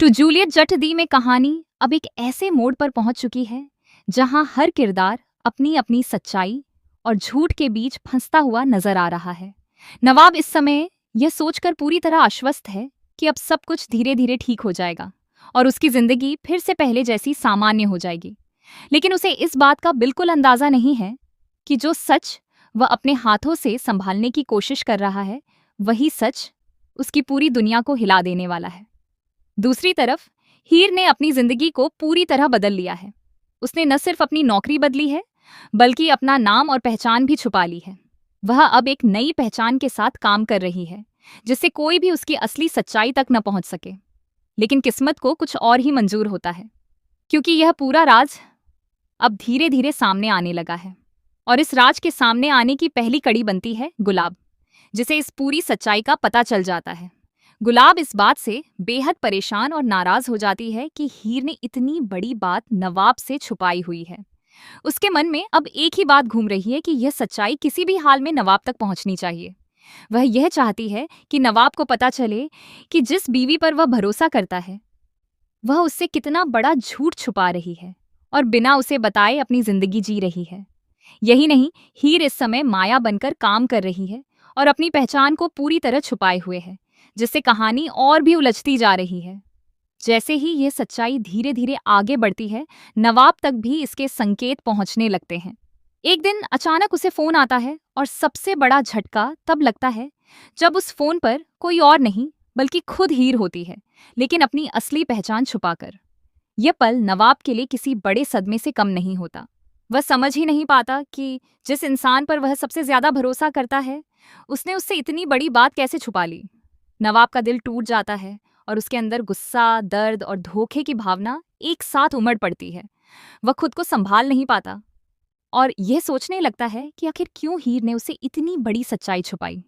To Juliet जट दी में कहानी अब एक ऐसे मोड़ पर पहुंच चुकी है जहां हर किरदार अपनी अपनी सच्चाई और झूठ के बीच फंसता हुआ नजर आ रहा है। नवाब इस समय यह सोचकर पूरी तरह आश्वस्त है कि अब सब कुछ धीरे धीरे ठीक हो जाएगा और उसकी जिंदगी फिर से पहले जैसी सामान्य हो जाएगी। लेकिन उसे इस बात का बिल्कुल अंदाजा नहीं है कि जो सच वह अपने हाथों से संभालने की कोशिश कर रहा है, वही सच उसकी पूरी दुनिया को हिला देने वाला है। दूसरी तरफ हीर ने अपनी जिंदगी को पूरी तरह बदल लिया है। उसने न सिर्फ अपनी नौकरी बदली है, बल्कि अपना नाम और पहचान भी छुपा ली है। वह अब एक नई पहचान के साथ काम कर रही है, जिससे कोई भी उसकी असली सच्चाई तक न पहुंच सके। लेकिन किस्मत को कुछ और ही मंजूर होता है, क्योंकि यह पूरा राज अब धीरे धीरे सामने आने लगा है। और इस राज के सामने आने की पहली कड़ी बनती है गुलाब, जिसे इस पूरी सच्चाई का पता चल जाता है। गुलाब इस बात से बेहद परेशान और नाराज हो जाती है कि हीर ने इतनी बड़ी बात नवाब से छुपाई हुई है। उसके मन में अब एक ही बात घूम रही है कि यह सच्चाई किसी भी हाल में नवाब तक पहुंचनी चाहिए। वह यह चाहती है कि नवाब को पता चले कि जिस बीवी पर वह भरोसा करता है, वह उससे कितना बड़ा झूठ छुपा रही है और बिना उसे बताए अपनी जिंदगी जी रही है। यही नहीं, हीर इस समय माया बनकर काम कर रही है और अपनी पहचान को पूरी तरह छुपाए हुए है, जिससे कहानी और भी उलझती जा रही है। जैसे ही यह सच्चाई धीरे धीरे आगे बढ़ती है, नवाब तक भी इसके संकेत पहुंचने लगते हैं। एक दिन अचानक उसे फोन आता है और सबसे बड़ा झटका तब लगता है जब उस फोन पर कोई और नहीं बल्कि खुद हीर होती है, लेकिन अपनी असली पहचान छुपाकर। यह पल नवाब के लिए किसी बड़े सदमे से कम नहीं होता। वह समझ ही नहीं पाता कि जिस इंसान पर वह सबसे ज्यादा भरोसा करता है, उसने उससे इतनी बड़ी बात कैसे छुपा ली। नवाब का दिल टूट जाता है और उसके अंदर गुस्सा, दर्द और धोखे की भावना एक साथ उमड़ पड़ती है। वह खुद को संभाल नहीं पाता और यह सोचने लगता है कि आखिर क्यों हीर ने उसे इतनी बड़ी सच्चाई छुपाई।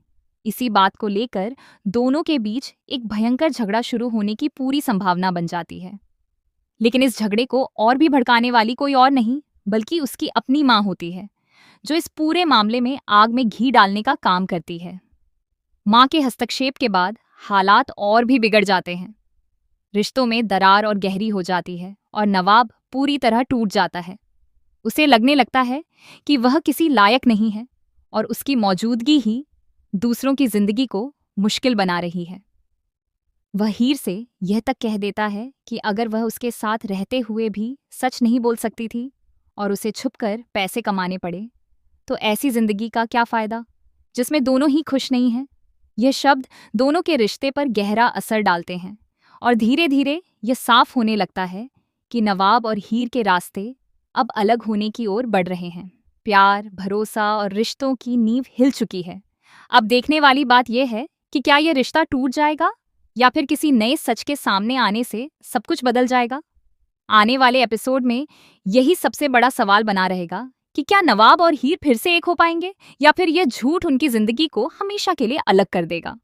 इसी बात को लेकर दोनों के बीच एक भयंकर झगड़ा शुरू होने की पूरी संभावना बन जाती है। लेकिन इस झगड़े को और भी भड़काने वाली कोई और नहीं बल्कि उसकी अपनी माँ होती है, जो इस पूरे मामले में आग में घी डालने का काम करती है। माँ के हस्तक्षेप के बाद हालात और भी बिगड़ जाते हैं। रिश्तों में दरार और गहरी हो जाती है और नवाब पूरी तरह टूट जाता है। उसे लगने लगता है कि वह किसी लायक नहीं है और उसकी मौजूदगी ही दूसरों की जिंदगी को मुश्किल बना रही है। वह हीर से यह तक कह देता है कि अगर वह उसके साथ रहते हुए भी सच नहीं बोल सकती थी और उसे छुपकर पैसे कमाने पड़े, तो ऐसी जिंदगी का क्या फायदा जिसमें दोनों ही खुश नहीं हैं। यह शब्द दोनों के रिश्ते पर गहरा असर डालते हैं और धीरे धीरे यह साफ होने लगता है कि नवाब और हीर के रास्ते अब अलग होने की ओर बढ़ रहे हैं। प्यार, भरोसा और रिश्तों की नींव हिल चुकी है। अब देखने वाली बात यह है कि क्या यह रिश्ता टूट जाएगा या फिर किसी नए सच के सामने आने से सब कुछ बदल जाएगा। आने वाले एपिसोड में यही सबसे बड़ा सवाल बना रहेगा कि क्या नवाब और हीर फिर से एक हो पाएंगे या फिर यह झूठ उनकी जिंदगी को हमेशा के लिए अलग कर देगा।